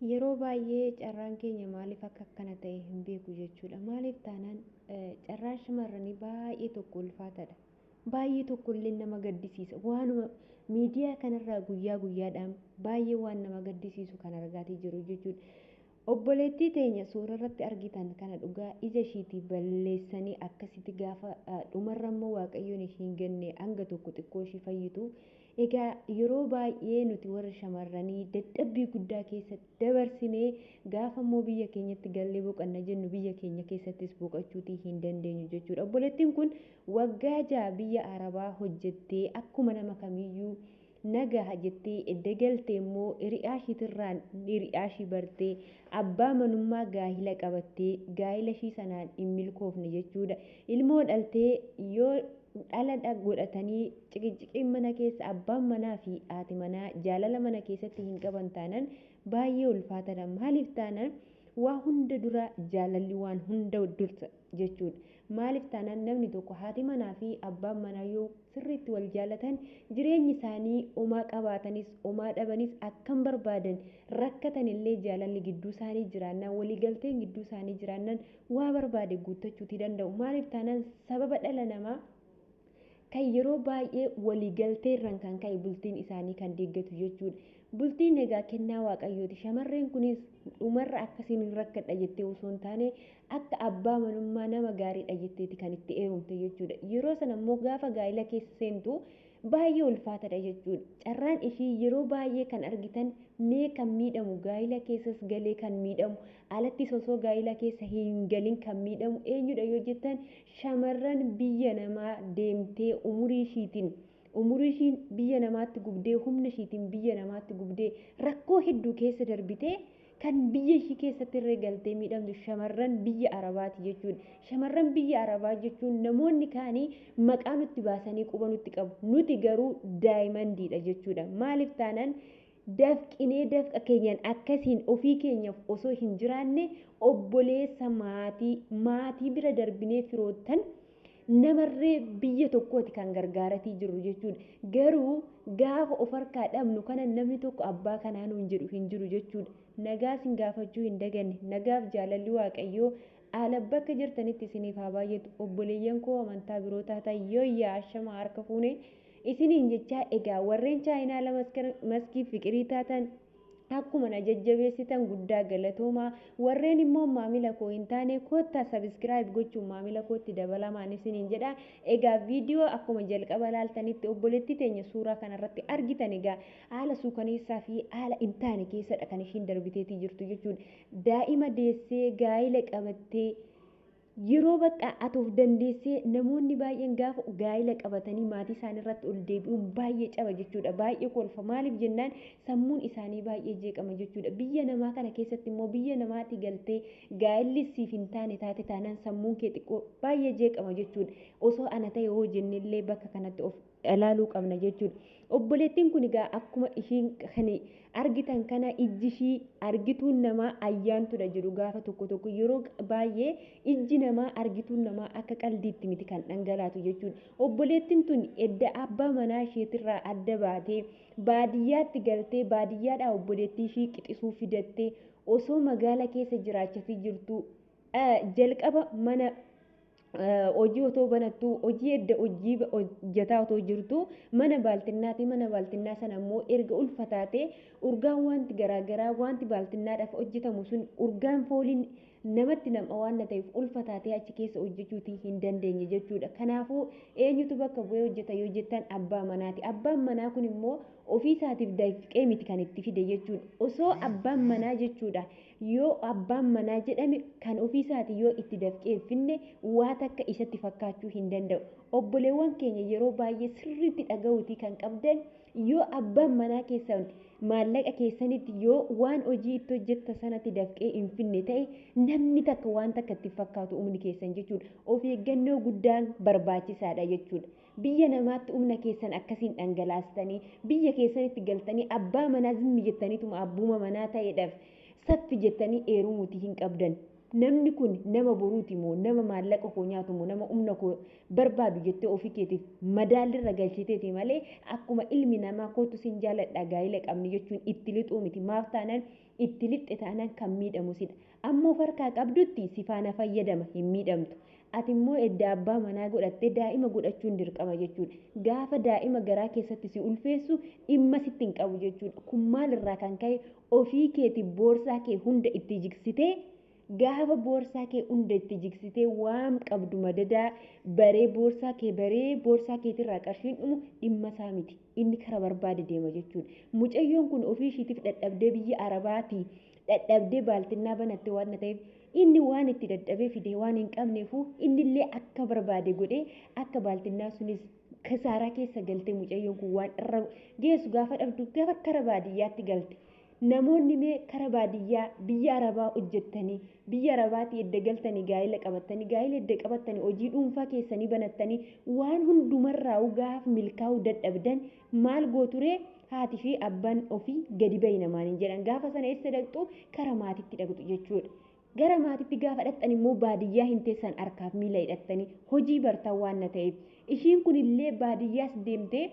Yeroo baay'ee carraan keenya maaliif akka akkana ta'e hin beeku jechuudha. Maaliif taanaan carraan shamarranii baay'ee tokko ulfaataadha. Baay'ee tokkollee nama gaddisiisa. Waanuma miidiyaa kanarraa guyyaa guyyaadhaan baay'ee waan nama gaddisiisu kan argaatii jiru jechuudha. Obboleettii teenya suurarratti argitan kana dhugaa ija ishiitii balleessanii akkasitti gaafa dhumarra immoo waaqayyoon ishiin genne hanga tokko xiqqoo ishii fayyitu. Egaa yeroo baay'ee nuti warra shamarranii dadhabbii guddaa keessa dabarsinee gaafa immoo biyya keenyatti gallee boqanna jennu biyya keenya keessattis boqachuutii hin dandeenyu jechuudha. Obboleettiin kun waggaa 6 biyya Arabaa hojjettee akkuma nama kamiyyuu nagaa jettee edda galtee immoo hiriyaa ishiitirraan hiriyaa ishii bartee abbaa manummaa gaa'ila qabattee gaa'ila ishii sanaan hin milkoofne jechuudha. Ilmoo dhaltee yoo dhala godhatanii ciqiciqiin mana keessa abbaan manaa fi haati manaa jaalala mana keessatti hin qaban taanaan baay'ee ulfaataadha. Maaliif taanaan waa hunda dura jaalalli waan hunda dursa jechuudha. Maaliif taanaan namni tokko haati manaa fi abbaan manaa yoo sirriitti wal jaalatan jireenyi isaanii homaa qabaatanis homaa dhabanis akkam barbaadan rakkatan illee jaalalli gidduu isaanii jiraannaan waliigalteen gidduu isaanii jiraannaan waa barbaade guuttachuutii danda'u. Maaliif taanaan sababa dhala namaa kan yeroo baay'ee waliigalteerraan kan ka'e bultiin isaanii kan deeggatu jechuudha. Bultiin egaa kennaa waaqayyooti. Shamarreen kunis dhumarra akkasiin hin rakkadha jettee osoo hin taane akka abbaa manummaa nama gaariidha jetteeti kan itti heerumte jechuudha. Yeroo sana immoo gaafa gaa'ila keessa seentu baay'ee ulfaataadha jechuudha. Carraan ishii yeroo baay'ee kan argitan mee kan miidhamu gaa'ila keessas galee kan miidhamu alattis osoo gaa'ila keessa hin galin kan miidhamu eenyudha yoo jettan shamarran biyya namaa deemtee umurii ishiin biyya namaatti gubdee humna ishiitiin biyya namaatti gubdee rakkoo hedduu keessa darbitee kan biyya ishii keessatti irree galtee miidhamtu shamarran biyya Arabaati jechuudha. Shamarran biyya Arabaa jechuun namoonni kaanii maqaa nutti baasanii quba nutti qabu. Nuti garuu daayimandiidha jechuudha. Maaliif taanaan dafqinee dafqa keenyaan akkasiin ofii keenyaaf osoo hin jiraanne obboleessa maatii bira darbinee firoottan namarree biyya tokkooti kan gargaaratii jiru jechuudha. Garuu gaafa of harkaa dhabnu kana namni tokko abbaa kanaa nuun jedhu hin jiru jechuudha. Nagaas hin gaafachuu hin daganne nagaaf jaalalli waaqayyoo haala bakka jirtanitti isiniif haa baay'atu. Obboleeyyan koo amantaa biroo taatan yoo yaashama harka fuune isiniin jechaa egaa warreen chaayinaa lama maskii fiqirii taatan akkuma na jajjabeessitan guddaa galatoomaa. Warreen immoo maamila koo hin taane kottaa sabiskiraayib gochuun maamila kootti dabalamaan isiniin jedha. Egaa viidiyoo akkuma jalqaba laaltanitti obboleettii teenya suuraa kanarratti argitan egaa haala suukaneessaa fi haala hin taane keessadha kan ishiin darbiteetii jirtu jechuudha. Daa'ima deessee gaa'ila qabattee yeroo bakka atuuf dandeessee namoonni baay'een gaafa gaa'ila qabatanii maatii isaanii irratti ol deebi'uun baay'ee caba jechuudha. Baay'ee kolfa. Maaliif jennaan sammuun isaanii baay'ee jeeqama jechuudha. Biyya namaa kana keessatti immoo biyya namaatti galtee gaa'illi siif hin taane taate taanaan sammuun kee xiqqoo baay'ee jeeqama jechuudha. Osoo ana ta'e hoo jennillee bakka kanatti of ilaaluu qabna jechuudha. Obboleettiin kun egaa akkuma ishiin kan argitan kana ijji ishii argituun namaa ayyaantudha jedhu gaafa tokko yeroo baay'ee ijji namaa argituun namaa akka qaldiitti miti kan dhangalaatu jechuudha. Obboleettiin tun edda abbaa manaa isheetirraa adda baatee baadiyyaatti galtee baadiyyaadhaa obboleettii ishii qixisuu fidattee osoo magaala keessa jiraachatii jirtu jalqaba mana hojii otoo banattuu hojii edda hojii hojjetaa otoo jirtu mana baaltinnaa sana immoo erga ulfataatee urgaan wanti garaagaraa wanti baaltinnaadhaaf hojjetamu sun urgaan fooliin namatti nama waan ta'eef ulfataatee achi keessa hojjechuutii hin dandeenye jechuudha. Kanaafuu eenyutu bakka bu'ee hojjeta yoo jettan abbaa manaati. Abbaan manaa kun immoo ofii isaatiif dafqee miti kan itti fide jechuudha. Osoo abbaan manaa jechuudha yoo abbaan manaa jedhame kan ofii isaati yoo itti dafqee finne waa takka isatti fakkaachuu hin danda'u. Obboleewwan keenya yeroo baay'ee sirriitti dhaga'uutii kan qabdan yoo abbaan manaa keessan maallaqa keessanitti yoo waan hojii itti hojjetta sanatti dafqee hin finne ta'e namni takka waan takka itti fakkaatu humni keessan jechuudha. Of eeggannoo guddaan barbaachisaadha jechuudha. Biyya namaatti humna keessan akkasiin dhangalaastanii biyya keessanitti galtanii abbaa manaa zimmi jettaniituma abbuma manaa ta'eedhaaf saffi jettanii heerumuutii hin qabdan. Namni kun nama boruuti moo nama maallaqa koo nyaatu moo nama humna koo barbaadu jettee ofii keetiif madaalirra galchiteeti malee akkuma ilmi namaa kootu sin jaaladha gaa'ila qabni jechuun itti lixuu miti. Maaf taanaan itti lixxe taanaan kan miidhamu sidha. Ammoo farkaa qabdutti si faana fayyadama hin miidhamtu. Ati immoo edda abbaa manaa godhattee daa'ima godhachuun dirqama jechuudha. Gaafa daa'ima garaa keessatti si ulfeessu dhimma sitti hin qabu jechuudha. Kun maalirraa kan ka'e ofii keeti boorsaa kee hunda itti jigsitee gaafa boorsaa kee hunda itti jigsitee waan qabdu madadaa baree boorsaa keetirraa qarshiin dhumu dhimma isaa miti. Inni kara barbaade deema jechuudha. Mucayyoon kun ofii ishiitiif dadhabdee biyya Arabaatii dadhabdee baaltinnaa banatte waan ta'eef inni waan itti dadhabee fide waan hin qabneefu innillee akka barbaade godhee akka baaltinnaa sunis kasaaraa keessa galte mucayyoon kun waan irra geessu gaafa dhabdu gaafa kara baadiyyaatti galte. Namoonni mee kara baadiyyaa biyya Arabaa hojjettanii biyya Arabaatii edda galtanii gaa'ela qabattanii gaa'ela edda qabattanii hojii dhuunfaa keessanii banattanii waan hundumarraa gaaf milkaa'uu dadhabdan maal gooturee haati fi abbaan ofii gadi bahi namaan hin jedhan gaafa sana eessa dhaqxu kara maatitti dhaqxu jechuudha. Gara maatitti gaafa dhaqxan immoo baadiyyaa hin teessan harkaaf miila hidhattanii hojii bartan waan ta'eef ishiin kunillee baadiyyaas deemtee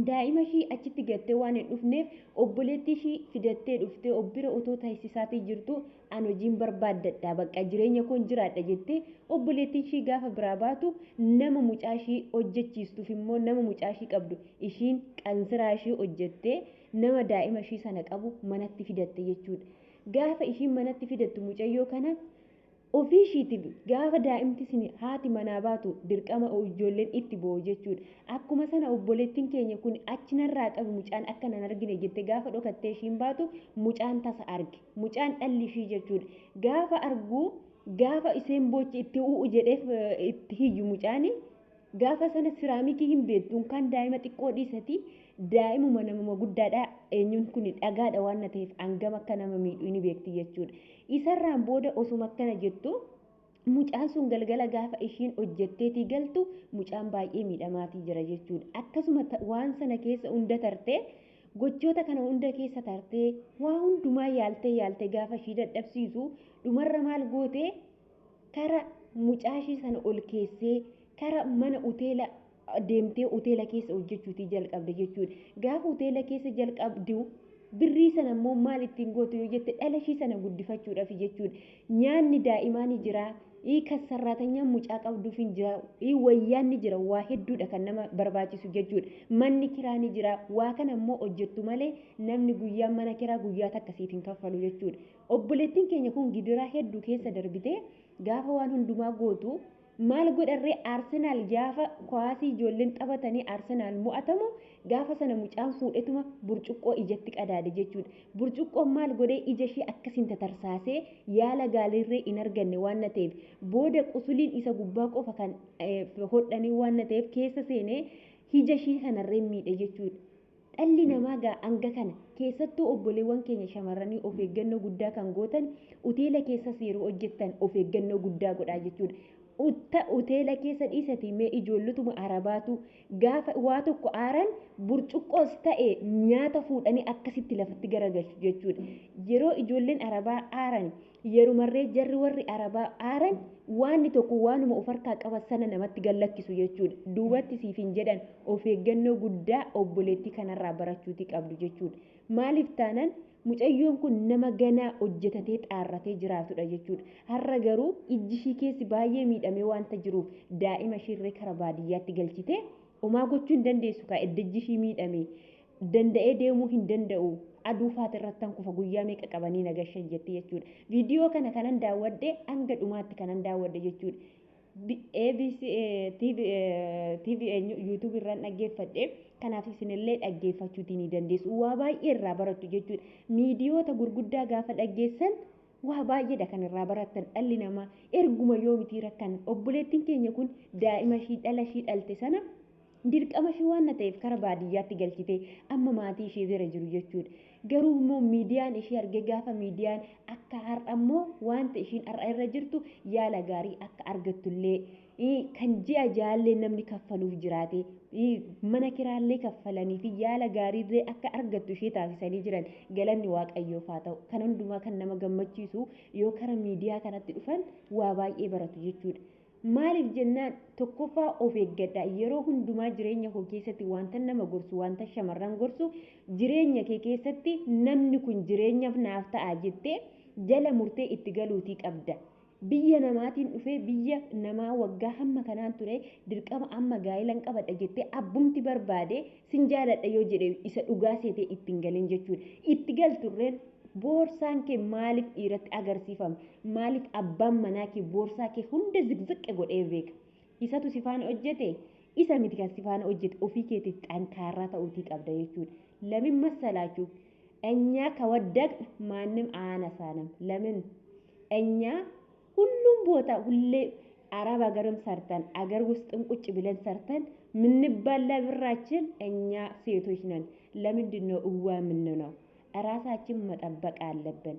daa'ima ishii achitti gattee waan hin dhufneef obboleettii ishii fidattee dhuftee obbira otoo taasisaatii jirtu an hojiin barbaaddadha bakka jireenya koon jiraadha jettee obboleettii ishii gaafa biraa baatu nama mucaa ishii hojjechiistuuf immoo nama mucaa ishii qabdu ishiin qansiraa ishii hojjettee nama daa'ima ishii sana qabu manatti fidatte jechuudha. Gaafa ishiin manatti fidattu mucayyoo kana ofii ishiitiif gaafa daa'imti sin haati manaa baatu dirqama ijoolleen itti bo'u jechuudha. Akkuma sana obboleettiin keenya kun achinarraa qabu mucaan akka nan argine jette gaafa dhokattee ishiin baatu mucaan tasa arge mucaan dhalli ishii jechuudha. Gaafa arguu gaafa iseen boochi itti u'u jedheef itti hiyyu mucaani gaafa sana siraamikii hin beektuun kan daa'ima xiqqoo dhiisati daa'imuma nama guddaadha eenyuun kun dhagaadha waan ta'eef hangam akka nama miidhu ni beekti jechuudha. Isarraan booda osuma akkana jettu mucaan sun galgala gaafa ishiin hojjetteetii galtu mucaan baay'ee miidhamaatii jira jechuudha. Akkasuma waan sana keessa hunda tartee gochoota kana hunda keessa tartee waa hundumaa yaaltee gaafa ishii dadhabsiisu dhumarra maal gootee kara mucaa ishii sana ol keessee kara mana uteela deemtee uteela keessa hojjechuutii jalqabde jechuudha. Gaafa uteela keessa jalqabdu birrii sana immoo maal ittiin gootu yoo jette dhala ishii sana guddifachuudhaaf jechuudha. Nyaanni daa'imaa ni jira, kan sarraatanyaan mucaa qabduuf hin jira, wayyaan ni jira, waa hedduudha kan nama barbaachisu jechuudha. Manni kiraa ni jira, waa kana immoo hojjettu malee namni guyyaa mana kiraa guyyaa takkasiif hin kaffalu jechuudha. Obboleettiin keenya kun gidiraa hedduu keessa darbitee gaafa waan hundumaa gootu maal godharree Arsenaal gaafa kuwaasii ijoolleen taphatanii Arsenaal mo'atamu gaafa sana mucaan fuudhetuma burcuqqoo ijatti qadaade jechuudha. Burcuqqoon maal godhee ija ishee akkasiin tatarsaasee yaala gaaliirree hin arganne waan ta'eef booda qusuliin isa gubbaa qofa kan hodhanii waan ta'eef keessa seenee ija ishee kanarree miidhe jechuudha. Dhalli namaa hanga kana keessattuu obboleewwan keenya shamarranii of eeggannoo guddaa kan gootan uteela keessas yeroo hojjettan of eeggannoo guddaa godhaa jechuudha. Uteela keessa dhiisati mee ijoollotuma Arabaatu gaafa waa tokko aaran burcuqqoos ta'e nyaata fuudhanii akkasitti lafatti garagalchu jechuudha. Yeroo ijoolleen Arabaa aaran yerumarree jarri warri Arabaa aaran waanni tokko waanuma of harkaa qaban sana namatti gallakkisu jechuudha. Duubatti siif hin jedhan of eeggannoo guddaa obboleettii kanarraa barachuuti qabdu jechuudha. Maaliif taanaan mucayyoon kun nama ganaa hojjetatee xaarratee jiraatudha jechuudha. Har'a garuu ijji ishii keessi baay'ee miidhamee waanta jiruuf daa'ima ishiirree kara baadiyyaatti galchite homaa gochuu hin dandeessu kaa edda ijji ishii miidhame danda'ee deemuu hin danda'u. Aduu faata irratti kufa guyyaa meeqa qabanii nagashan jetti jechuudha. Viidiyoo kana kanan daawwadhe hanga dhumaatti kanan daawwadhe jechuudha. ABC TV YouTube irraan dhaggeeffadhe kanaaf isinillee dhaggeeffachuutii ni dandeessu. Waa baay'ee irraa barattu jechuudha. Miidiyoota gurguddaa gaafa dhaggeessan waa baay'eedha kan irraa barattan dhalli namaa erguma yoo miti rakkan obboleettiin keenya kun daa'ima ishii dhala ishii dhalte sana dirqama ishii waan ta'eef kara baadiyyaatti galchite amma maatii ishee bira jiru jechuudha. Garuu immoo miidiyaan ishee arge gaafa miidiyaan akka har'a immoo wanta ishiin har'a irra jirtu yaala gaarii akka argattullee kan ji'a jaallee namni kaffaluuf jiraate mana kiraallee kaffalanii fi yaala gaariillee akka argattu ishee taasisanii jiran galanni waaqayyoof haa ta'u. Kan hundumaa kan nama gammachiisu yoo kara miidiyaa kanatti dhufan waa baay'ee baratu jechuudha. maaliif jennaan tokkoffaa of eeggadha yeroo hundumaa jireenya koo keessatti wanta nama gorsu wanta shamarran gorsu jireenya kee keessatti namni kun jireenyaaf naaf ta'a jettee jala murtee itti galuutii qabda. Biyya namaatiin dhufee biyya namaa waggaa hamma kanaan ture dirqama amma gaa'ilan qabadha jettee abbumti barbaade sin jaaladha yoo jedhe isa dhugaa seetee ittiin galin jechuudha. Itti galturreen boorsaan kee maaliif dhiiratti agarsiifama? Maaliif abbaan manaa kee boorsaa kee hunda zigziqqe godhee beeka? Isatu si faana hojjete? Isa miti kan si faana hojjete ofii keetiif xankaarraa ta'uutii qabda jechuudha. Lamin masalaachuu እኛ ከወደቅ ማንም አያነሳንም። ለምን እኛ ሁሉም ቦታ ሁሌ አረብ ሀገርም ሰርተን አገር ውስጥም ቁጭ ብለን ሰርተን ምንበላ ብራችን እኛ ሴቶች ነን። ለምንድን ነው እዋ የምንሆነው? ራሳችን መጠበቅ አለብን።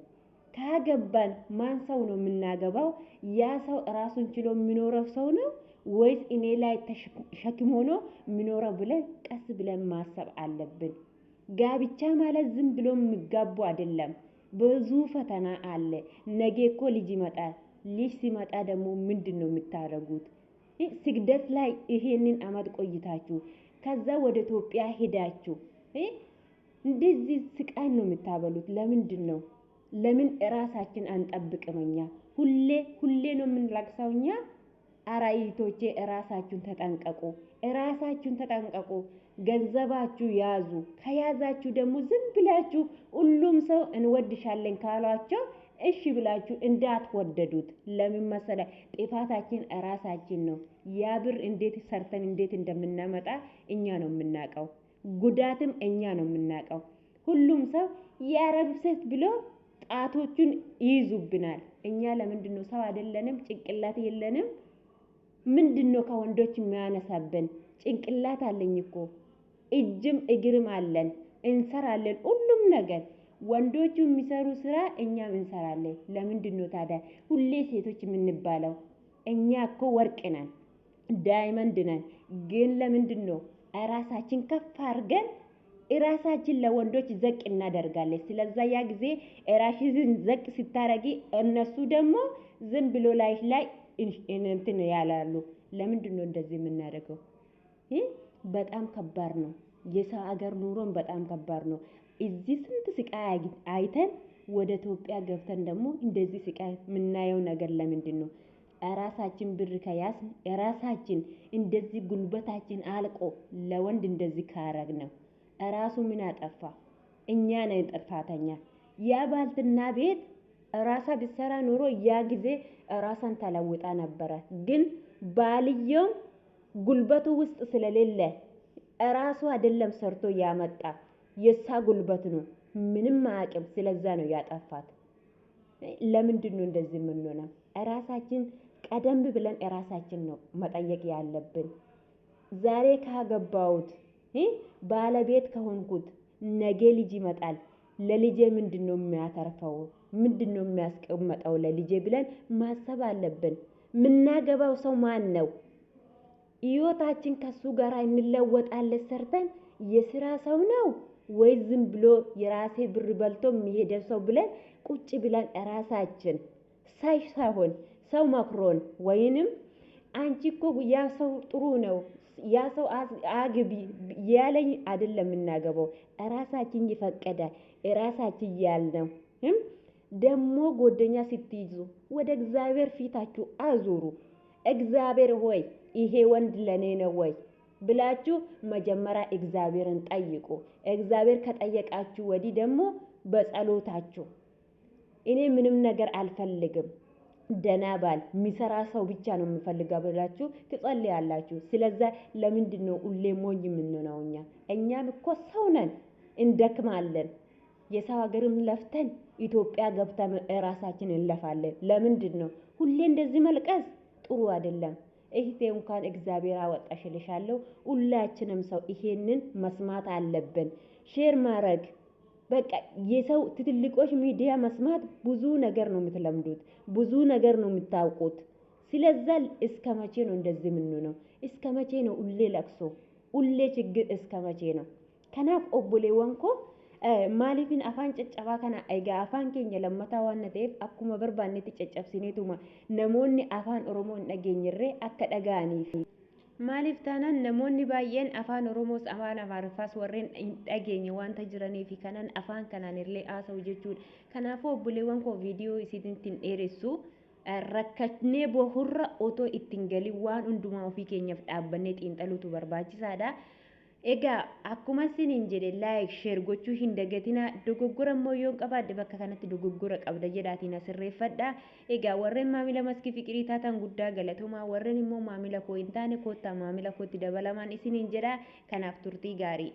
ካገባን ማን ሰው ነው የምናገባው? ያ ሰው ራሱን ችሎ የሚኖረው ሰው ነው ወይስ እኔ ላይ ተሸክሞ ነው የሚኖረው ብለን ቀስ ብለን ማሰብ አለብን። ጋብቻ ማለት ዝም ብሎ የሚጋቡ አይደለም። ብዙ ፈተና አለ። ነገ እኮ ልጅ ይመጣል። ልጅ ሲመጣ ደግሞ ምንድነው የምታደርጉት? ስግደት ላይ ይሄንን አመት ቆይታችሁ ከዛ ወደ ኢትዮጵያ ሄዳችሁ እንደዚህ ስቃይ ነው የምታበሉት። ለምንድን ነው? ለምን ራሳችን አንጠብቅምኛ? ሁሌ ነው የምንለቅሰውኛ። አራይቶቼ ራሳችሁን ተጠንቀቁ። ራሳችሁን ተጠንቀቁ። ገንዘባችሁ ያዙ። ከያዛችሁ ደግሞ ዝም ብላችሁ ሁሉም ሰው እንወድሻለን ካሏቸው እሺ ብላችሁ እንዳትወደዱት። ለምን መሰለ? ጥፋታችን ራሳችን ነው። ያ ብር እንዴት ሰርተን እንዴት እንደምናመጣ እኛ ነው የምናውቀው። ጉዳትም እኛ ነው የምናውቀው። ሁሉም ሰው የአረብ ሴት ብሎ ጣቶቹን ይይዙብናል። እኛ ለምንድን ነው ሰው አይደለንም? ጭንቅላት የለንም? ምንድነው ከወንዶች የሚያነሳብን? ጭንቅላት አለኝ እኮ እጅም እግርም አለን፣ እንሰራለን ሁሉም ነገር። ወንዶቹ የሚሰሩ ስራ እኛም እንሰራለን። ለምንድን ነው ታዲያ ሁሌ ሴቶች የምንባለው? እኛ እኮ ወርቅ ነን፣ ዳይመንድ ነን። ግን ለምንድን ነው ራሳችን ከፍ አድርገን ራሳችን ለወንዶች ዘቅ እናደርጋለን? ስለዛ ያ ጊዜ ራስሽን ዘቅ ስታረጊ እነሱ ደግሞ ዝም ብሎ ላይ እንትን ያላሉ። ለምንድን ነው እንደዚህ የምናደርገው? በጣም ከባድ ነው። የሰው ሀገር ኑሮን በጣም ከባድ ነው። እዚህ ስንት ስቃይ አይተን ወደ ኢትዮጵያ ገብተን ደግሞ እንደዚህ ስቃይ የምናየው ነገር ለምንድን ነው? ራሳችን ብር ከያዝ ራሳችን እንደዚህ ጉልበታችን አልቆ ለወንድ እንደዚህ ካረግ ነው ራሱ ምን አጠፋ? እኛ ነን ጥፋተኛ። ያ ባልትና ቤት ራሳ ቢሰራ ኑሮ ያ ጊዜ ራሳን ተለውጣ ነበረ። ግን ባልየው ጉልበቱ ውስጥ ስለሌለ ራሱ አይደለም ሰርቶ ያመጣ፣ የሳ ጉልበት ነው። ምንም አያውቅም። ስለዛ ነው ያጠፋት። ለምንድን ነው እንደዚህ የምንሆነው? ራሳችን ቀደም ብለን ራሳችን ነው መጠየቅ ያለብን። ዛሬ ካገባሁት ባለቤት ከሆንኩት ነገ ልጅ ይመጣል። ለልጄ ምንድነው የሚያተርፈው? ምንድነው የሚያስቀምጠው ለልጄ ብለን ማሰብ አለብን። ምናገባው ሰው ማን ነው? ህይወታችን ከሱ ጋር እንለወጣለን ሰርተን የሥራ ሰው ነው ወይ ዝም ብሎ የራሴ ብር በልቶ የሚሄድ ሰው ብለን ቁጭ ብለን ራሳችን ሳይሆን ሰው መክሮን ወይንም አንቺ እኮ ያ ሰው ጥሩ ነው ያ ሰው አግቢ ያለኝ አይደለም የምናገባው። ራሳችን ይፈቀዳል። ራሳችን ያልነው ደግሞ ጎደኛ ስትይዙ ወደ እግዚአብሔር ፊታችሁ አዙሩ። እግዚአብሔር ሆይ ይሄ ወንድ ለኔ ነው ወይ ብላችሁ መጀመሪያ እግዚአብሔርን ጠይቁ። እግዚአብሔር ከጠየቃችሁ ወዲህ ደግሞ በጸሎታችሁ እኔ ምንም ነገር አልፈልግም ደና ባል ሚሰራ ሰው ብቻ ነው የምፈልገው ብላችሁ ትጸልያላችሁ። ስለዛ ለምንድን ነው ሁሌ ሞኝ የምንሆነው? እኛም እኮ ሰው ነን፣ እንደክማለን። የሰው ሀገርም ለፍተን ኢትዮጵያ ገብተን ራሳችን እንለፋለን። ለምንድን ነው ሁሌ እንደዚህ መልቀስ? ጥሩ አይደለም። እህቴ እንኳን እግዚአብሔር አወጣሽልሻለሁ። ሁላችንም ሰው ይሄንን መስማት አለብን። ሼር ማድረግ በቃ የሰው ትልልቆች ሚዲያ መስማት ብዙ ነገር ነው የምትለምዱት፣ ብዙ ነገር ነው የምታውቁት። ስለዛ እስከ መቼ ነው እንደዚህ የምንሆነው? እስከ መቼ ነው ሁሌ ለቅሶ፣ ሁሌ ችግር? እስከ መቼ ነው? ከናፍ ኦቦሌ ወንኮ maaliifin afaan caccabaa kana egaa afaan keenya lammataa waan ta'eef akkuma barbaannetti caccabsineetuma namoonni afaan Oromoo hin dhageenyerree akka dhaga'aniif. Maaliif taanaan namoonni baay'een afaan Oromoos afaan Amaariffaas warreen hin dhageenye waanta jiraniif kanan afaan kanaan illee haasa'u jechuudha. Kanaafuu obboleewwan koo viidiyoo isinitti hin dheeressu. Rakkatnee bohurra otoo ittiin galii waan hundumaa ofii keenyaaf dhaabbannee xiinxaluutu barbaachisaadha. Egaa akkuma isiniin jedhe laayik sheer gochuu hin dagatinaa. Dogoggora immoo yoo qabaadde bakka kanatti dogoggora qabda jedhaatiin asirreeffadha. Egaa warreen maamila maskii fiqirii taatan guddaa galatomaa, warreen immoo maamila koo hin taane koottaa maamila kootti dabalamaan isiniin jedha. Kanaaf turtii gaarii.